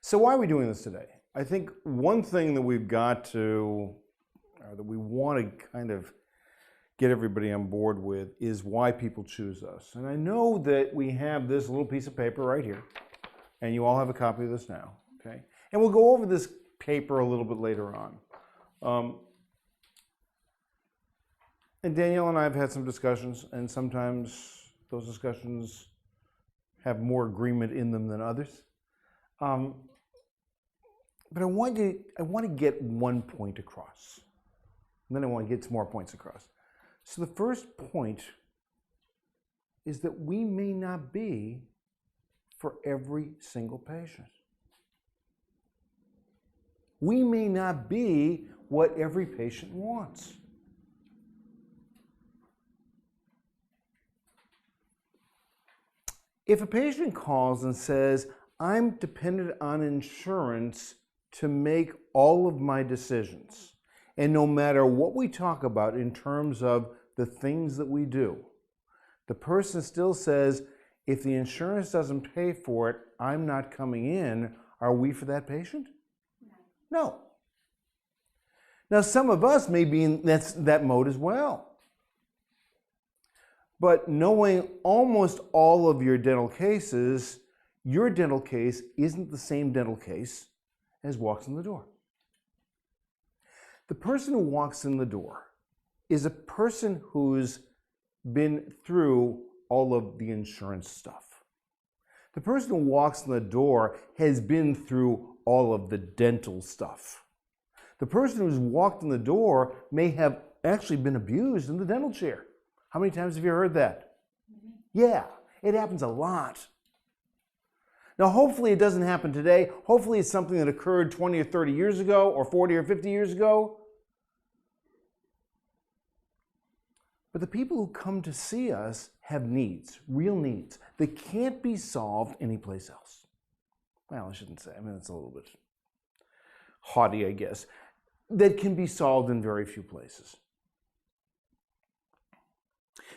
So why are we doing this today? I think one thing that we've got to, or that we want to kind of get everybody on board with is why people choose us. And I know that we have this little piece of paper right here, and you all have a copy of this now, okay? And we'll go over this paper a little bit later on. And Danielle and I have had some discussions, and sometimes those discussions have more agreement in them than others. But I want to get one point across, and then I want to get some more points across. So the first point is that we may not be for every single patient. We may not be what every patient wants. If a patient calls and says, I'm dependent on insurance to make all of my decisions, and no matter what we talk about in terms of the things that we do, the person still says, if the insurance doesn't pay for it, I'm not coming in. Are we for that patient? No. Now, some of us may be in that mode as well. But knowing almost all of your dental cases, your dental case isn't the same dental case as walks in the door. The person who walks in the door is a person who's been through all of the insurance stuff. The person who walks in the door has been through all of the dental stuff. The person who's walked in the door may have actually been abused in the dental chair. How many times have you heard that? Yeah, it happens a lot. Now, hopefully it doesn't happen today. Hopefully it's something that occurred 20 or 30 years ago, or 40 or 50 years ago. But the people who come to see us have needs, real needs, that can't be solved anyplace else. Well, I shouldn't say. I mean, it's a little bit haughty, I guess. That can be solved in very few places.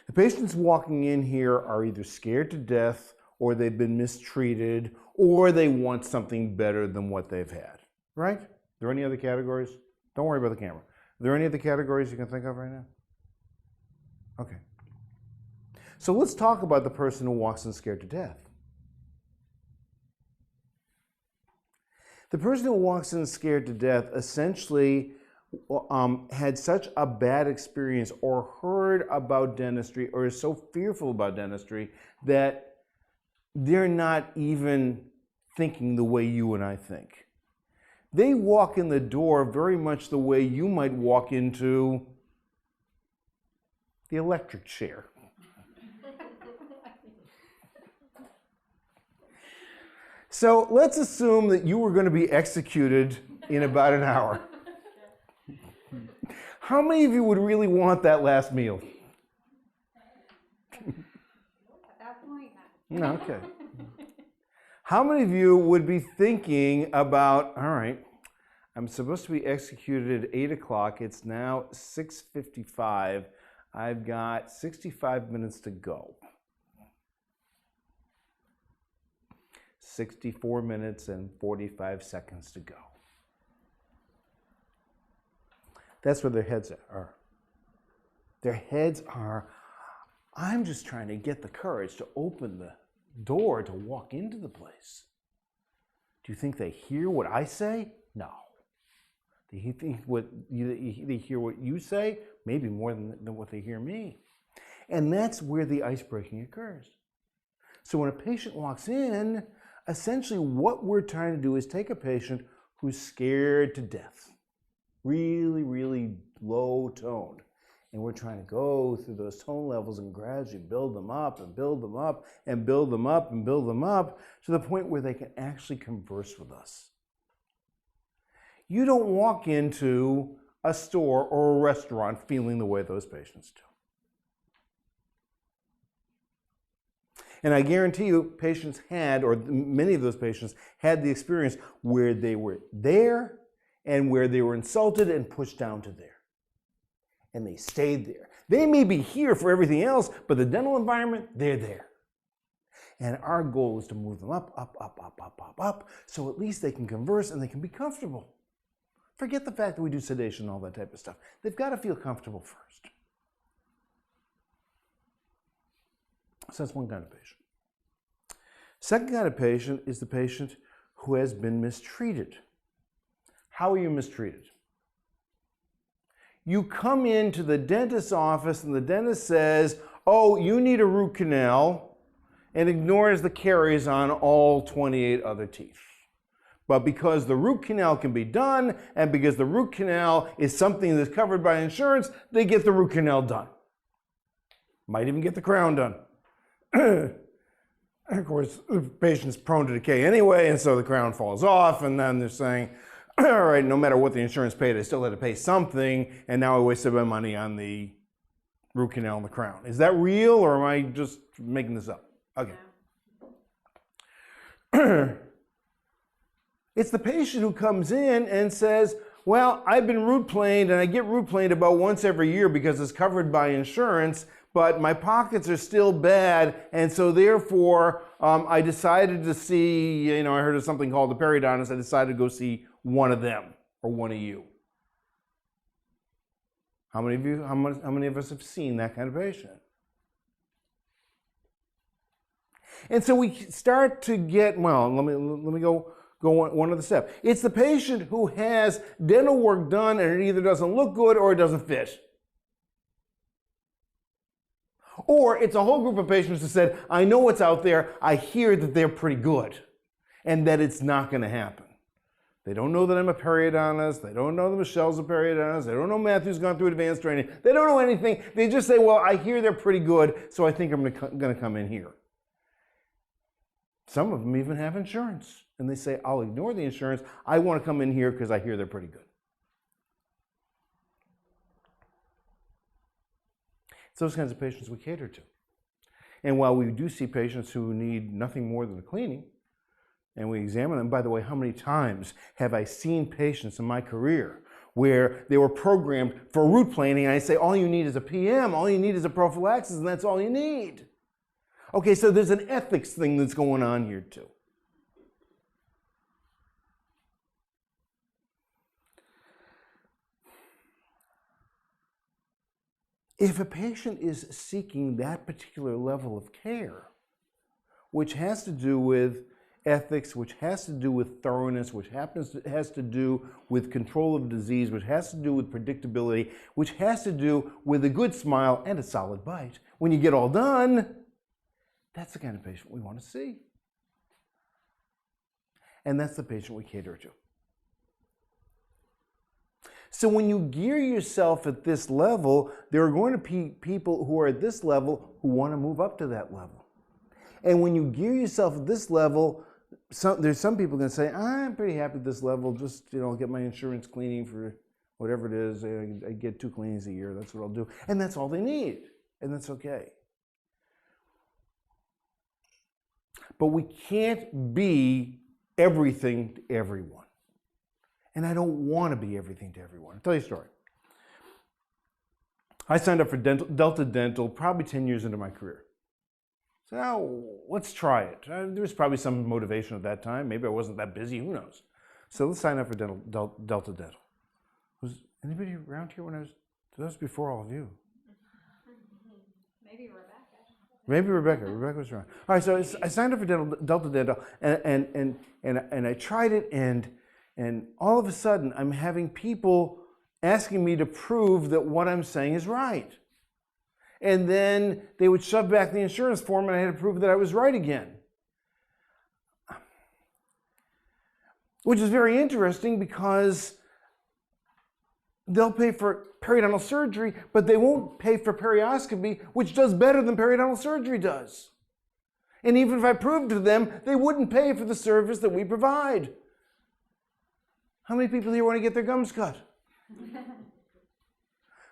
The patients walking in here are either scared to death, or they've been mistreated, or they want something better than what they've had, right? Are there any other categories? Don't worry about the camera. Are there any other categories you can think of right now? Okay. So let's talk about the person who walks in scared to death. The person who walks in scared to death essentially had such a bad experience or heard about dentistry or is so fearful about dentistry that they're not even thinking the way you and I think. They walk in the door very much the way you might walk into the electric chair. So let's assume that you were going to be executed in about an hour. How many of you would really want that last meal? No, okay. How many of you would be thinking about, all right, I'm supposed to be executed at 8 o'clock. It's now 6:55. I've got 65 minutes to go. 64 minutes and 45 seconds to go. That's where their heads are. Their heads are, I'm just trying to get the courage to open the door to walk into the place. Do you think they hear what I say? No. They hear what you say? Maybe more than what they hear me. And that's where the ice breaking occurs. So when a patient walks in, essentially what we're trying to do is take a patient who's scared to death, really, really low toned. And we're trying to go through those tone levels and gradually build them up and build them up and build them up and build them up to the point where they can actually converse with us. You don't walk into a store or a restaurant feeling the way those patients do. And I guarantee you, patients had, or many of those patients had the experience where they were there and where they were insulted and pushed down to there. And they stayed there. They may be here for everything else, but the dental environment, they're there. And our goal is to move them up, up, up, up, up, up, up, so at least they can converse and they can be comfortable. Forget the fact that we do sedation and all that type of stuff. They've got to feel comfortable first. So that's one kind of patient. Second kind of patient is the patient who has been mistreated. How are you mistreated? You come into the dentist's office and the dentist says, oh, you need a root canal, and ignores the caries on all 28 other teeth. But because the root canal can be done, and because the root canal is something that's covered by insurance, they get the root canal done. Might even get the crown done. Of course, the patient's prone to decay anyway, and so the crown falls off, and then they're saying, all right, no matter what the insurance paid, I still had to pay something, and now I wasted my money on the root canal and the crown. Is that real, or am I just making this up? Okay. It's the patient who comes in and says, well, I've been root planed, and I get root planed about once every year because it's covered by insurance, but my pockets are still bad, and so therefore I decided to see, I heard of something called the periodontist. I decided to go see one of them or one of you. How many of us have seen that kind of patient? And so we start to get, well, let me go one other step. It's the patient who has dental work done and it either doesn't look good or it doesn't fit. Or it's a whole group of patients who said, I know what's out there, I hear that they're pretty good, and that it's not going to happen. They don't know that I'm a periodontist, they don't know that Michelle's a periodontist, they don't know Matthew's gone through advanced training, they don't know anything, they just say, well, I hear they're pretty good, so I think I'm going to come in here. Some of them even have insurance, and they say, I'll ignore the insurance, I want to come in here because I hear they're pretty good. It's those kinds of patients we cater to. And while we do see patients who need nothing more than a cleaning, and we examine them, by the way, how many times have I seen patients in my career where they were programmed for root planing, and I say, all you need is a PM, all you need is a prophylaxis, and that's all you need. Okay, so there's an ethics thing that's going on here too. If a patient is seeking that particular level of care, which has to do with ethics, which has to do with thoroughness, which has to do with control of disease, which has to do with predictability, which has to do with a good smile and a solid bite, when you get all done, that's the kind of patient we want to see. And that's the patient we cater to. So when you gear yourself at this level, there are going to be people who are at this level who want to move up to that level. And when you gear yourself at this level, there's some people going to say, I'm pretty happy at this level, just I'll get my insurance cleaning for whatever it is. I get 2 cleanings a year, that's what I'll do. And that's all they need, and that's okay. But we can't be everything to everyone. And I don't want to be everything to everyone. I'll tell you a story. I signed up for Delta Dental probably 10 years into my career. So now, let's try it. There was probably some motivation at that time. Maybe I wasn't that busy, who knows. So let's sign up for Delta Dental. Was anybody around here when that was before all of you? Maybe Rebecca. Maybe Rebecca. Rebecca was around. All right, so I signed up for Delta Dental, and I tried it, and all of a sudden, I'm having people asking me to prove that what I'm saying is right. And then they would shove back the insurance form, and I had to prove that I was right again. Which is very interesting because they'll pay for periodontal surgery, but they won't pay for perioscopy, which does better than periodontal surgery does. And even if I proved to them, they wouldn't pay for the service that we provide. How many people here want to get their gums cut?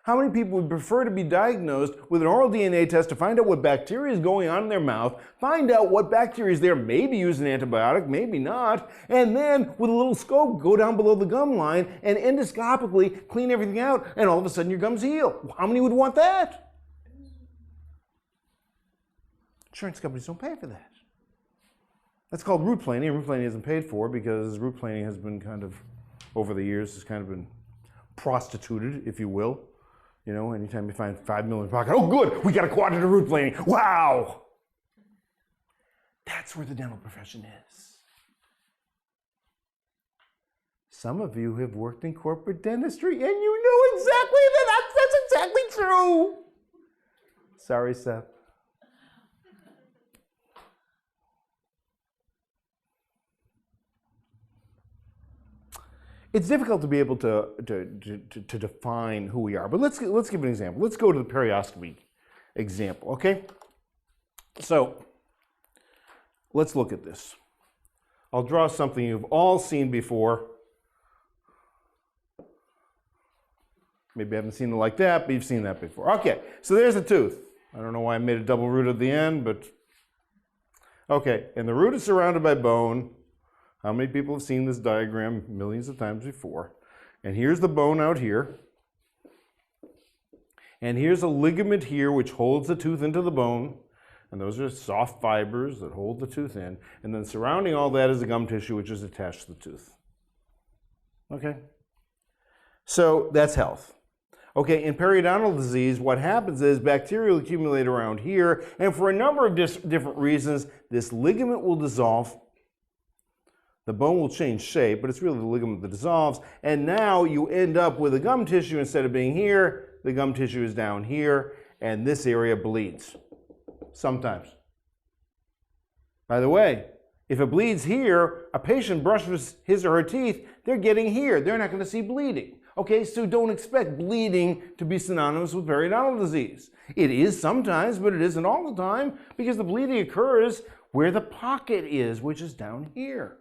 How many people would prefer to be diagnosed with an oral DNA test to find out what bacteria is going on in their mouth, find out what bacteria is there, maybe use an antibiotic, maybe not, and then with a little scope go down below the gum line and endoscopically clean everything out, and all of a sudden your gums heal? How many would want that? Insurance companies don't pay for that. That's called root planing. Root planing isn't paid for because root planing has been kind of, over the years, has kind of been prostituted, if you will. You know, anytime you find $5 million in your pocket, oh good, we got a quadrant of root planing. Wow! That's where the dental profession is. Some of you have worked in corporate dentistry and you know exactly that's exactly true. Sorry, Seth. It's difficult to be able to define who we are, but let's give an example. Let's go to the perioscopy example, okay? So let's look at this. I'll draw something you've all seen before. Maybe I haven't seen it like that, but you've seen that before. Okay, so there's a tooth. I don't know why I made a double root at the end, but okay, and the root is surrounded by bone. How many people have seen this diagram millions of times before? And here's the bone out here. And here's a ligament here which holds the tooth into the bone. And those are soft fibers that hold the tooth in. And then surrounding all that is the gum tissue which is attached to the tooth. Okay? So that's health. Okay, in periodontal disease, what happens is bacteria will accumulate around here. And for a number of different reasons, this ligament will dissolve. The bone will change shape, but it's really the ligament that dissolves. And now you end up with a gum tissue. Instead of being here, the gum tissue is down here, and this area bleeds. Sometimes. By the way, if it bleeds here, a patient brushes his or her teeth, they're getting here. They're not going to see bleeding. Okay, so don't expect bleeding to be synonymous with periodontal disease. It is sometimes, but it isn't all the time, because the bleeding occurs where the pocket is, which is down here.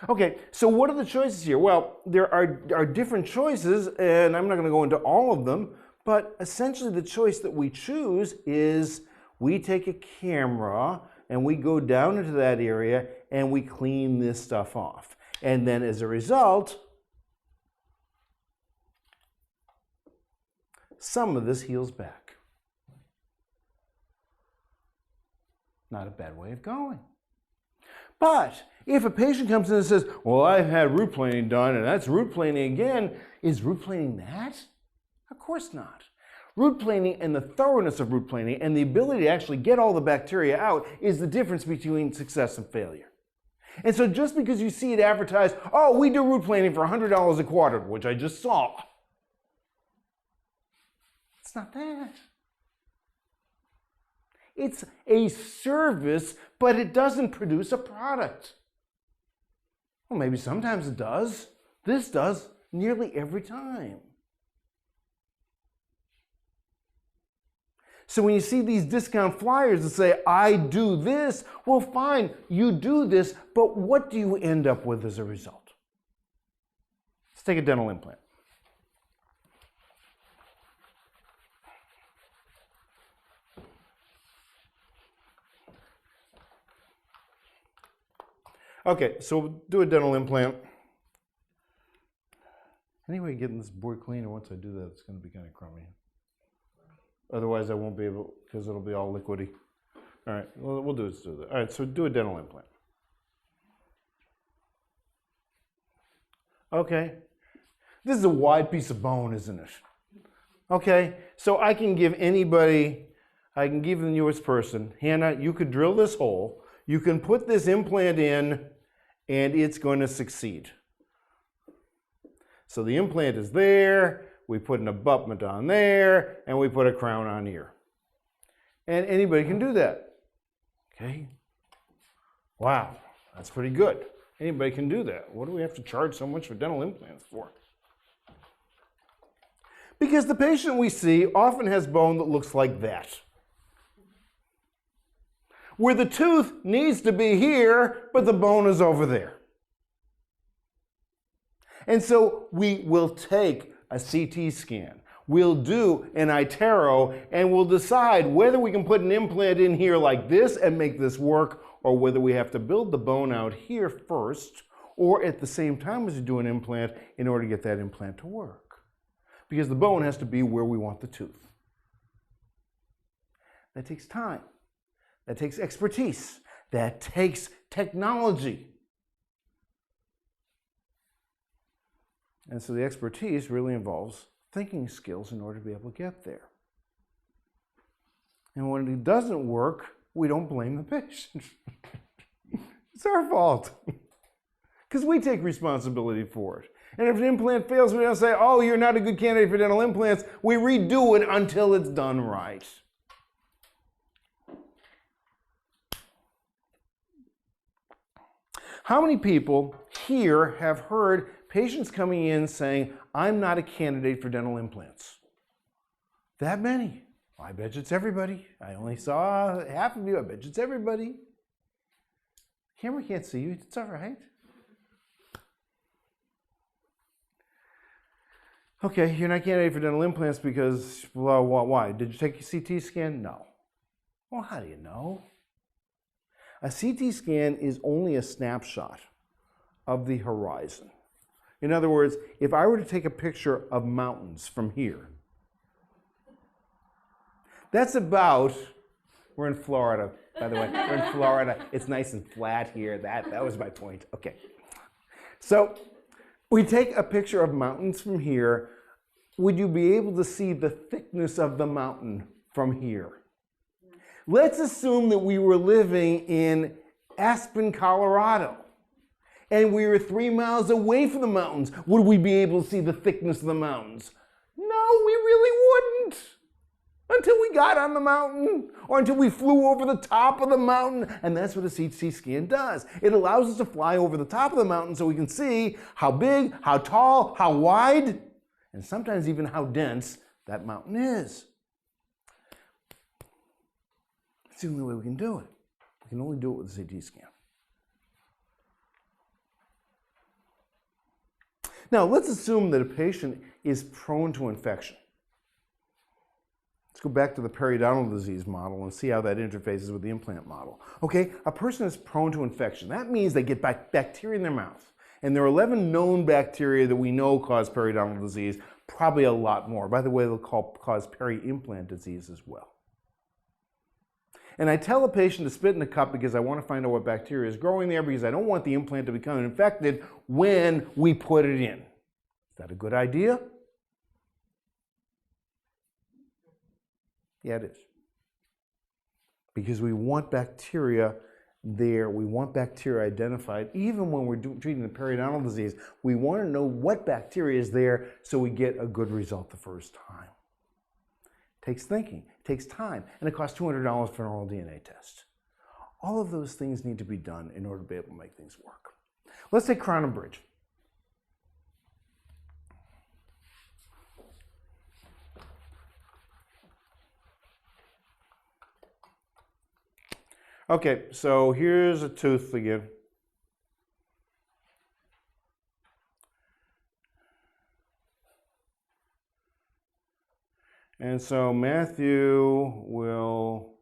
Okay, so what are the choices here? Well, there are different choices, and I'm not going to go into all of them, but essentially the choice that we choose is we take a camera and we go down into that area and we clean this stuff off. And then as a result, some of this heals back. Not a bad way of going. But if a patient comes in and says, well, I've had root planing done and that's root planing again, is root planing that? Of course not. Root planing and the thoroughness of root planing and the ability to actually get all the bacteria out is the difference between success and failure. And so just because you see it advertised, oh, we do root planing for $100 a quadrant, which I just saw. It's not that. It's a service, but it doesn't produce a product. Well, maybe sometimes it does. This does nearly every time. So when you see these discount flyers that say, I do this, well, fine, you do this, but what do you end up with as a result? Let's take a dental implant. Okay, so we'll do a dental implant. Anyway, getting this board cleaner, once I do that, it's going to be kind of crummy. Otherwise, I won't be able, because it'll be all liquidy. All right, we'll do it. All right, so do a dental implant. Okay, this is a wide piece of bone, isn't it? Okay, so I can give anybody, I can give the newest person, Hannah, you could drill this hole, you can put this implant in, and it's going to succeed. So the implant is there, we put an abutment on there, and we put a crown on here. And anybody can do that. Okay? Wow, that's pretty good. Anybody can do that. What do we have to charge so much for dental implants for? Because the patient we see often has bone that looks like that. Where the tooth needs to be here, but the bone is over there. And so we will take a CT scan, we'll do an iTero, and we'll decide whether we can put an implant in here like this and make this work, or whether we have to build the bone out here first, or at the same time as we do an implant in order to get that implant to work. Because the bone has to be where we want the tooth. That takes time. That takes expertise. That takes technology. And so the expertise really involves thinking skills in order to be able to get there. And when it doesn't work, we don't blame the patient. It's our fault. Because we take responsibility for it. And if an implant fails, we don't say, oh, you're not a good candidate for dental implants. We redo it until it's done right. How many people here have heard patients coming in saying, I'm not a candidate for dental implants? That many. Well, I bet you it's everybody. I only saw half of you. I bet you it's everybody. Camera can't see you. It's all right. Okay, you're not a candidate for dental implants because, well, why? Did you take a CT scan? No. Well, how do you know? A CT scan is only a snapshot of the horizon. In other words, if I were to take a picture of mountains from here, that's about, we're in Florida, by the way, we're in Florida. It's nice and flat here. That was my point. Okay. So we take a picture of mountains from here. Would you be able to see the thickness of the mountain from here? Let's assume that we were living in Aspen, Colorado, and we were 3 miles away from the mountains. Would we be able to see the thickness of the mountains? No, we really wouldn't. Until we got on the mountain, or until we flew over the top of the mountain. And that's what a CT scan does. It allows us to fly over the top of the mountain so we can see how big, how tall, how wide, and sometimes even how dense that mountain is. It's the only way we can do it. We can only do it with a CT scan. Now, let's assume that a patient is prone to infection. Let's go back to the periodontal disease model and see how that interfaces with the implant model. Okay, a person is prone to infection. That means they get bacteria in their mouth. And there are 11 known bacteria that we know cause periodontal disease, probably a lot more. By the way, they'll cause peri-implant disease as well. And I tell a patient to spit in a cup because I want to find out what bacteria is growing there because I don't want the implant to become infected when we put it in. Is that a good idea? Yeah, it is. Because we want bacteria there. We want bacteria identified. Even when we're treating the periodontal disease, we want to know what bacteria is there so we get a good result the first time. It takes thinking, it takes time, and it costs $200 for an oral DNA test. All of those things need to be done in order to be able to make things work. Let's take crown and bridge. Okay, so here's a tooth again. And so Matthew will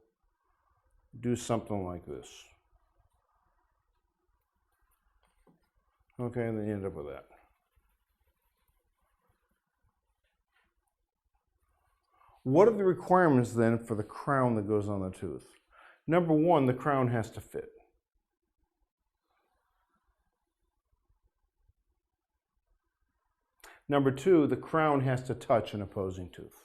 do something like this. Okay, and then you end up with that. What are the requirements then for the crown that goes on the tooth? Number one, the crown has to fit. Number two, the crown has to touch an opposing tooth.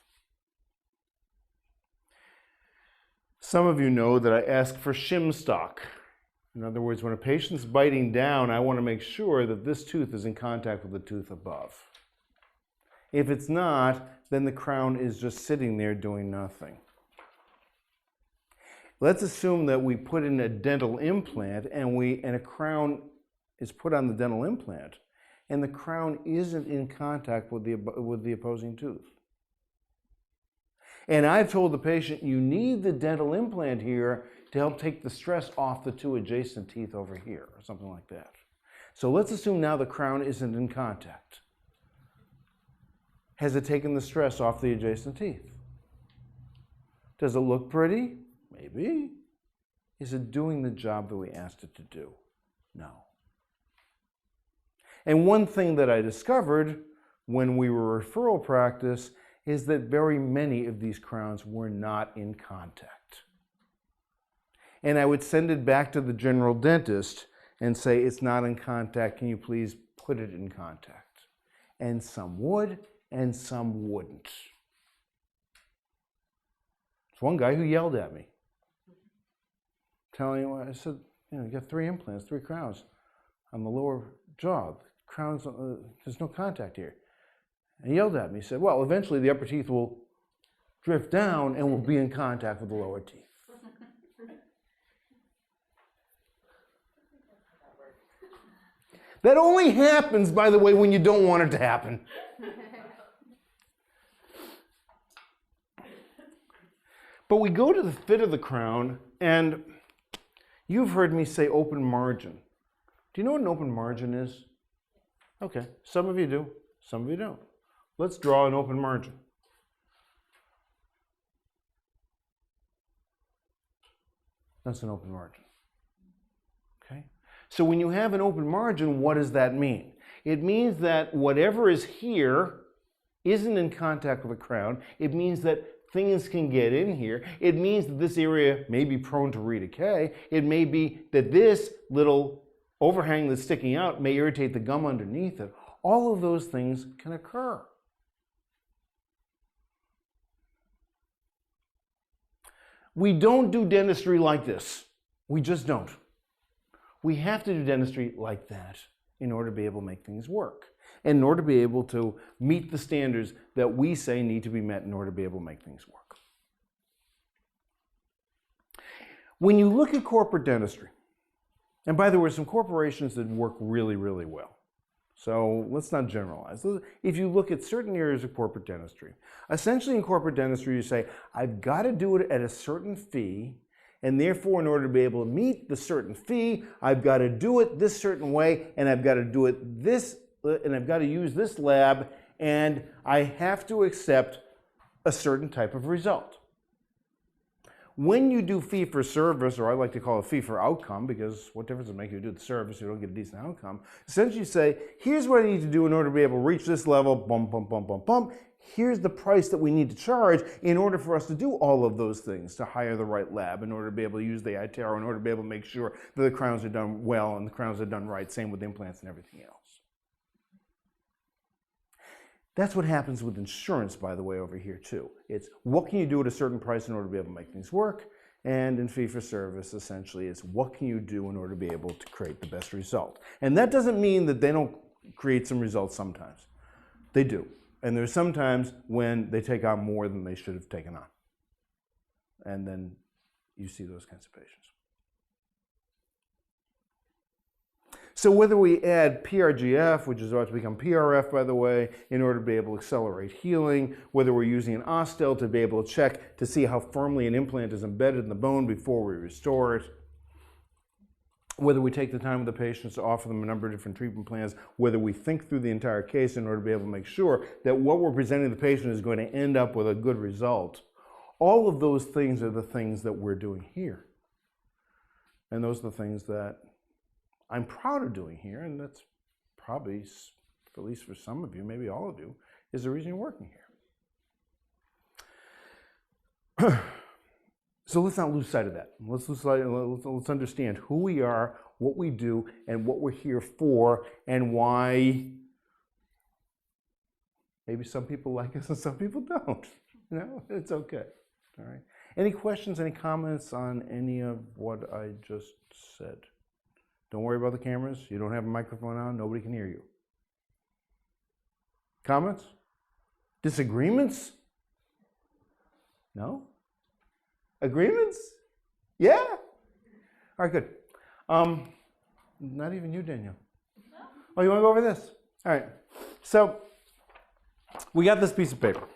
Some of you know that I ask for shim stock. In other words, when a patient's biting down, I want to make sure that this tooth is in contact with the tooth above. If it's not, then the crown is just sitting there doing nothing. Let's assume that we put in a dental implant and a crown is put on the dental implant and the crown isn't in contact with the opposing tooth. And I've told the patient, you need the dental implant here to help take the stress off the two adjacent teeth over here, or something like that. So let's assume now the crown isn't in contact. Has it taken the stress off the adjacent teeth? Does it look pretty? Maybe. Is it doing the job that we asked it to do? No. And one thing that I discovered when we were referral practice is that very many of these crowns were not in contact. And I would send it back to the general dentist and say, it's not in contact, can you please put it in contact? And some would, and some wouldn't. There's one guy who yelled at me, telling me, I said, you got 3 implants, 3 crowns on the lower jaw. Crowns, there's no contact here. And he yelled at me, he said, well, eventually the upper teeth will drift down and will be in contact with the lower teeth. That only happens, by the way, when you don't want it to happen. But we go to the fit of the crown, and you've heard me say open margin. Do you know what an open margin is? Okay, some of you do, some of you don't. Let's draw an open margin. That's an open margin. Okay? So when you have an open margin, what does that mean? It means that whatever is here isn't in contact with the crown. It means that things can get in here. It means that this area may be prone to redecay. It may be that this little overhang that's sticking out may irritate the gum underneath it. All of those things can occur. We don't do dentistry like this. We just don't. We have to do dentistry like that in order to be able to make things work, and in order to be able to meet the standards that we say need to be met in order to be able to make things work. When you look at corporate dentistry, and by the way, some corporations that work really, really well. So let's not generalize. If you look at certain areas of corporate dentistry, essentially in corporate dentistry you say, I've got to do it at a certain fee, and therefore in order to be able to meet the certain fee, I've got to do it this certain way, and I've got to do it this, and I've got to use this lab, and I have to accept a certain type of result. When you do fee for service, or I like to call it fee for outcome, because what difference does it make if you do the service, you don't get a decent outcome, essentially you say, here's what I need to do in order to be able to reach this level, bump, bump, bump, bump, bump. Here's the price that we need to charge in order for us to do all of those things, to hire the right lab, in order to be able to use the iTero, in order to be able to make sure that the crowns are done well and the crowns are done right, same with implants and everything else. That's what happens with insurance, by the way, over here too. It's what can you do at a certain price in order to be able to make things work, and in fee for service, essentially, it's what can you do in order to be able to create the best result. And that doesn't mean that they don't create some results sometimes. They do. And there's sometimes when they take on more than they should have taken on. And then you see those kinds of patients. So whether we add PRGF, which is about to become PRF, by the way, in order to be able to accelerate healing, whether we're using an Ostel to be able to check to see how firmly an implant is embedded in the bone before we restore it, whether we take the time with the patients to offer them a number of different treatment plans, whether we think through the entire case in order to be able to make sure that what we're presenting to the patient is going to end up with a good result. All of those things are the things that we're doing here. And those are the things that I'm proud of doing here, and that's probably, at least for some of you, maybe all of you, is the reason you're working here. So let's not lose sight of that. Let's understand who we are, what we do, and what we're here for, and why maybe some people like us and some people don't. You know, it's okay. All right. Any questions, any comments on any of what I just said? Don't worry about the cameras. You don't have a microphone on. Nobody can hear you. Comments? Disagreements? No? Agreements? Yeah? All right, good. Not even you, Danielle. Oh, you want to go over this? All right. So we got this piece of paper.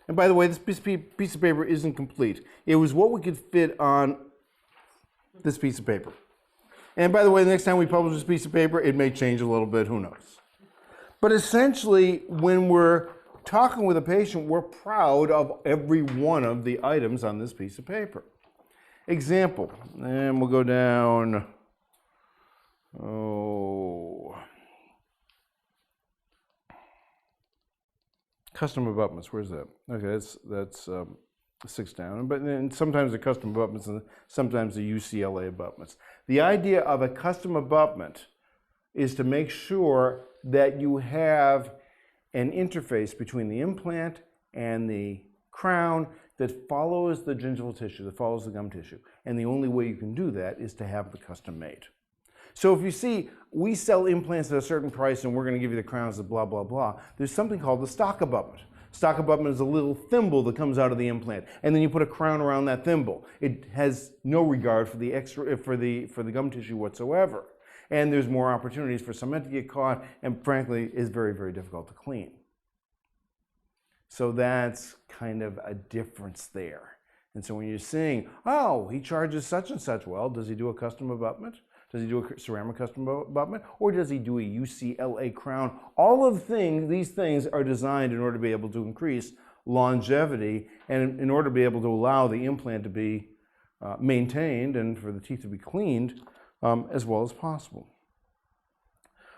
And by the way, this piece of paper isn't complete. It was what we could fit on this piece of paper. And by the way, the next time we publish this piece of paper, it may change a little bit, who knows. But essentially, when we're talking with a patient, we're proud of every one of the items on this piece of paper. Example, and we'll go down, custom abutments, where's that? Okay, that's 6 down, but then sometimes the custom abutments and sometimes the UCLA abutments. The idea of a custom abutment is to make sure that you have an interface between the implant and the crown that follows the gingival tissue, that follows the gum tissue. And the only way you can do that is to have the custom made. So if you see, we sell implants at a certain price and we're going to give you the crowns at blah, blah, blah, there's something called the stock abutment. Stock abutment is a little thimble that comes out of the implant, and then you put a crown around that thimble. It has no regard for the for the gum tissue whatsoever. And there's more opportunities for cement to get caught, and frankly, is very, very difficult to clean. So that's kind of a difference there. And so when you're saying, oh, he charges such and such, well, does he do a custom abutment? Does he do a ceramic custom abutment? Or does he do a UCLA crown? All of these things are designed in order to be able to increase longevity and in order to be able to allow the implant to be maintained and for the teeth to be cleaned as well as possible.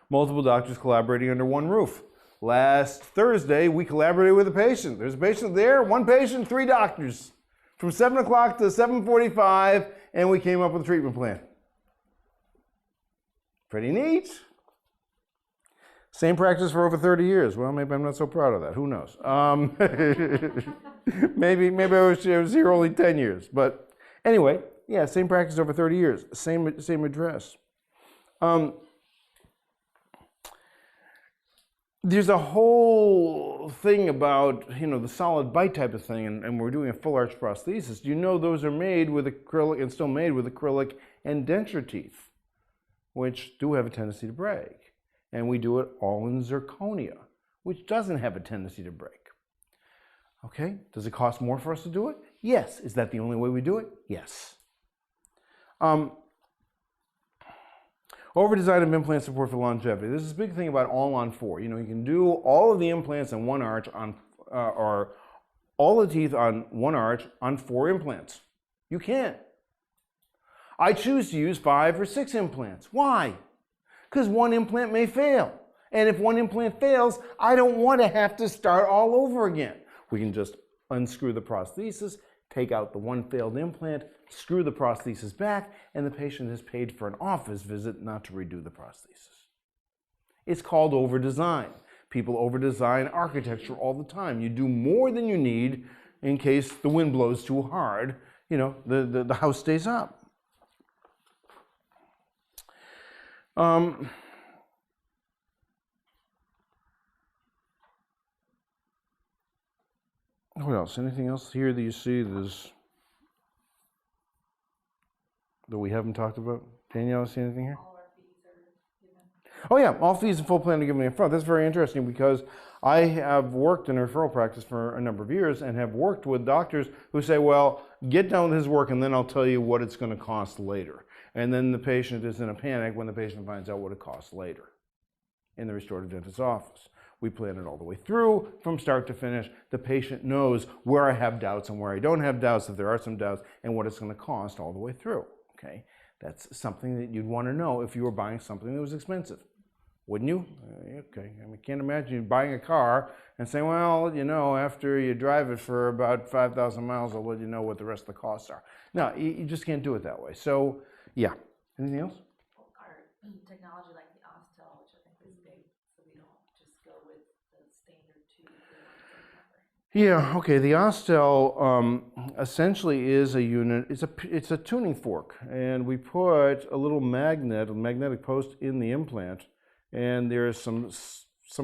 Multiple doctors collaborating under one roof. Last Thursday, we collaborated with a patient. There's a patient there, one patient, 3 doctors. From 7 o'clock to 7:45, and we came up with a treatment plan. Pretty neat. Same practice for over 30 years. Well, maybe I'm not so proud of that. Who knows? maybe I was here only 10 years. But anyway, yeah, same practice over 30 years. Same address. There's a whole thing about, the solid bite type of thing, and we're doing a full arch prosthesis. You know those are made with acrylic and still made with acrylic and denture teeth, which do have a tendency to break. And we do it all in zirconia, which doesn't have a tendency to break. Okay, does it cost more for us to do it? Yes. Is that the only way we do it? Yes. Over-design of implant support for longevity. This is a big thing about all-on-4. You can do all of the implants on one arch or all the teeth on one arch on 4 implants. You can't. I choose to use 5 or 6 implants. Why? Because one implant may fail. And if one implant fails, I don't want to have to start all over again. We can just unscrew the prosthesis, take out the one failed implant, screw the prosthesis back, and the patient has paid for an office visit not to redo the prosthesis. It's called over-design. People over-design architecture all the time. You do more than you need in case the wind blows too hard. The house stays up. What else? Anything else here that you see that we haven't talked about? Danielle, see anything here? All our fees are given. Oh yeah, all fees and full plan are given up front. That's very interesting because I have worked in a referral practice for a number of years and have worked with doctors who say, well, get done with his work and then I'll tell you what it's going to cost later. And then the patient is in a panic when the patient finds out what it costs later in the restorative dentist's office. We plan it all the way through from start to finish. The patient knows where I have doubts and where I don't have doubts, if there are some doubts, and what it's going to cost all the way through. Okay, that's something that you'd want to know if you were buying something that was expensive, wouldn't you? Okay, I can't imagine you buying a car and saying, well, after you drive it for about 5,000 miles, I'll let you know what the rest of the costs are. No, you just can't do it that way. So, yeah. Anything else? Well, our technology like the Ostel, which I think is big, so we don't just go with the standard tube. Yeah, okay. The Ostel essentially is a unit. It's a tuning fork, and we put a little magnetic post in the implant, and there's some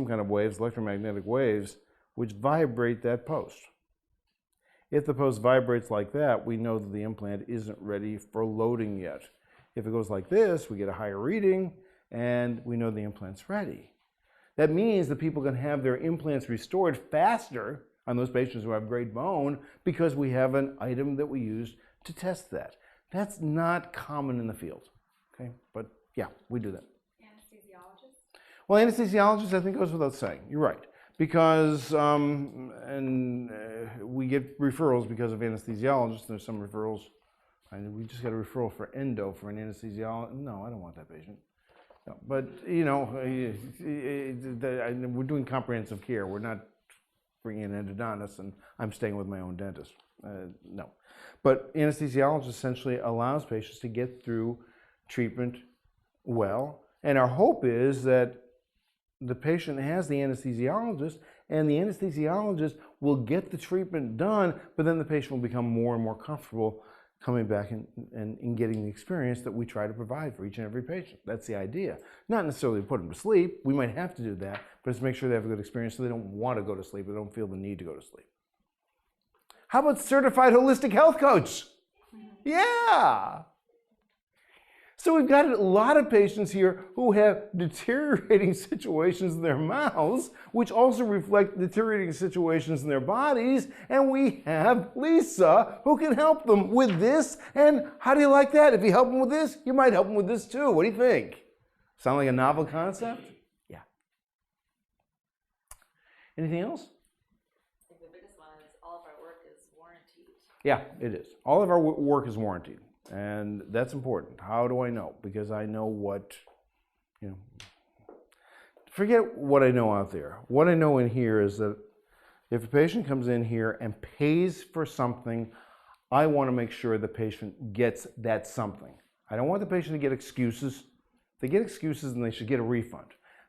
kind of waves, electromagnetic waves, which vibrate that post. If the post vibrates like that, we know that the implant isn't ready for loading yet. If it goes like this, we get a higher reading, and we know the implant's ready. That means that people can have their implants restored faster on those patients who have great bone because we have an item that we use to test that. That's not common in the field, okay? But yeah, we do that. Anesthesiologist? Well, anesthesiologist, I think goes without saying. You're right. Because, we get referrals because of anesthesiologists. There's some referrals. We just got a referral for endo for an anesthesiologist. No, I don't want that patient. No, but, we're doing comprehensive care. We're not bringing in endodontists, and I'm staying with my own dentist. No. But anesthesiologist essentially allows patients to get through treatment well. And our hope is that the patient has the anesthesiologist, and the anesthesiologist will get the treatment done, but then the patient will become more and more comfortable coming back and getting the experience that we try to provide for each and every patient. That's the idea. Not necessarily to put them to sleep. We might have to do that, but it's to make sure they have a good experience so they don't want to go to sleep, they don't feel the need to go to sleep. How about certified holistic health coach? Yeah. So we've got a lot of patients here who have deteriorating situations in their mouths, which also reflect deteriorating situations in their bodies, and we have Lisa who can help them with this. And how do you like that? If you help them with this, you might help them with this too. What do you think? Sound like a novel concept? Yeah. Anything else? I think the biggest one is all of our work is warranted. Yeah, it is. All of our work is warranted. And that's important. How do I know? Because I know what, forget what I know out there. What I know in here is that if a patient comes in here and pays for something, I want to make sure the patient gets that something. I don't want the patient to get excuses. If they get excuses, then they should get a refund.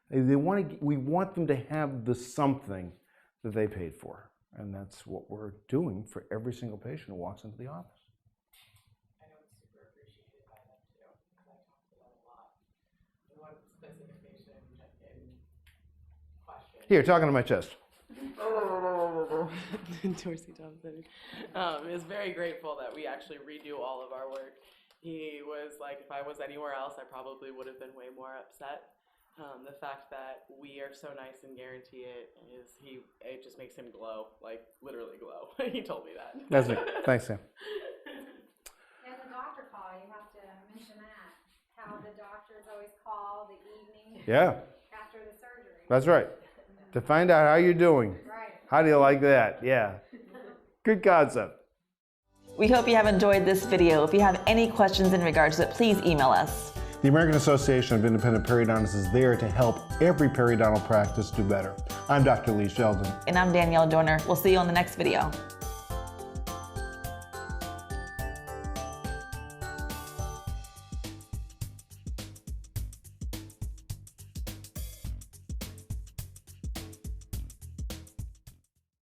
We want them to have the something that they paid for. And that's what we're doing for every single patient who walks into the office. Here, talking to my chest. Dorsey Thompson is very grateful that we actually redo all of our work. He was like, if I was anywhere else, I probably would have been way more upset. The fact that we are so nice and guarantee it it just makes him glow, like literally glow. He told me that. That's it. Thanks, Sam. As a doctor call, you have to mention that, how the doctors always call the evening after the surgery. That's right. To find out how you're doing. Right. How do you like that? Yeah. Good concept. We hope you have enjoyed this video. If you have any questions in regards to it, please email us. The American Association of Independent Periodontists is there to help every periodontal practice do better. I'm Dr. Lee Sheldon. And I'm Danielle Dorner. We'll see you on the next video.